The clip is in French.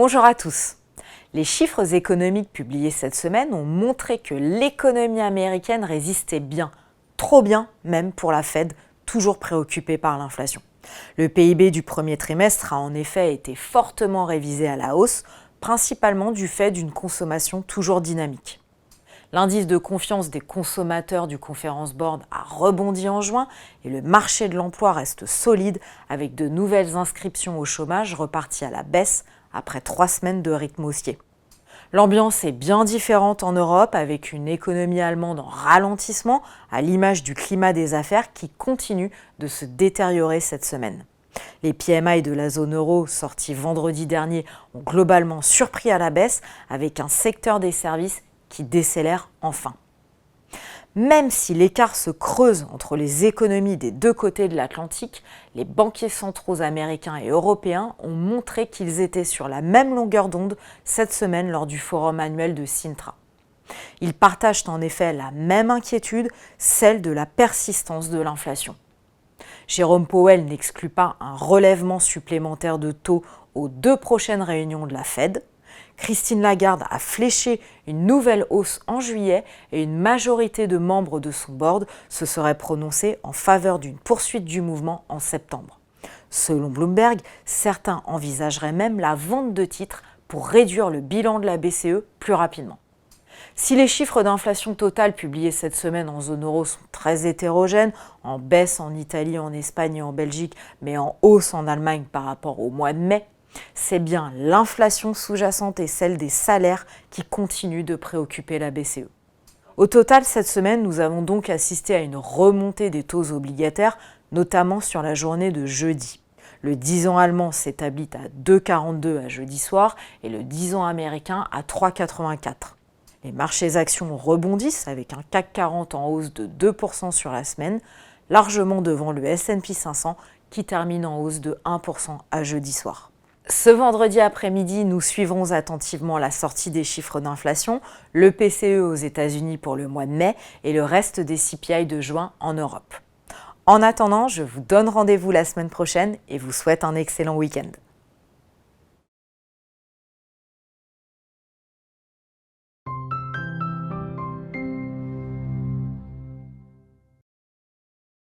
Bonjour à tous. Les chiffres économiques publiés cette semaine ont montré que l'économie américaine résistait bien, trop bien même pour la Fed, toujours préoccupée par l'inflation. Le PIB du premier trimestre a en effet été fortement révisé à la hausse, principalement du fait d'une consommation toujours dynamique. L'indice de confiance des consommateurs du Conference Board a rebondi en juin et le marché de l'emploi reste solide avec de nouvelles inscriptions au chômage reparties à la baisse après 3 semaines de rythme haussier. L'ambiance est bien différente en Europe avec une économie allemande en ralentissement à l'image du climat des affaires qui continue de se détériorer cette semaine. Les PMI de la zone euro sortis vendredi dernier ont globalement surpris à la baisse avec un secteur des services qui décélère enfin. Même si l'écart se creuse entre les économies des deux côtés de l'Atlantique, les banquiers centraux américains et européens ont montré qu'ils étaient sur la même longueur d'onde cette semaine lors du forum annuel de Sintra. Ils partagent en effet la même inquiétude, celle de la persistance de l'inflation. Jérôme Powell n'exclut pas un relèvement supplémentaire de taux aux 2 prochaines réunions de la Fed. Christine Lagarde a fléché une nouvelle hausse en juillet et une majorité de membres de son board se seraient prononcés en faveur d'une poursuite du mouvement en septembre. Selon Bloomberg, certains envisageraient même la vente de titres pour réduire le bilan de la BCE plus rapidement. Si les chiffres d'inflation totale publiés cette semaine en zone euro sont très hétérogènes, en baisse en Italie, en Espagne et en Belgique, mais en hausse en Allemagne par rapport au mois de mai, c'est bien l'inflation sous-jacente et celle des salaires qui continuent de préoccuper la BCE. Au total, cette semaine, nous avons donc assisté à une remontée des taux obligataires, notamment sur la journée de jeudi. Le 10 ans allemand s'établit à 2,42 à jeudi soir et le 10 ans américain à 3,84. Les marchés actions rebondissent avec un CAC 40 en hausse de 2% sur la semaine, largement devant le S&P 500 qui termine en hausse de 1% à jeudi soir. Ce vendredi après-midi, nous suivrons attentivement la sortie des chiffres d'inflation, le PCE aux États-Unis pour le mois de mai et le reste des CPI de juin en Europe. En attendant, je vous donne rendez-vous la semaine prochaine et vous souhaite un excellent week-end.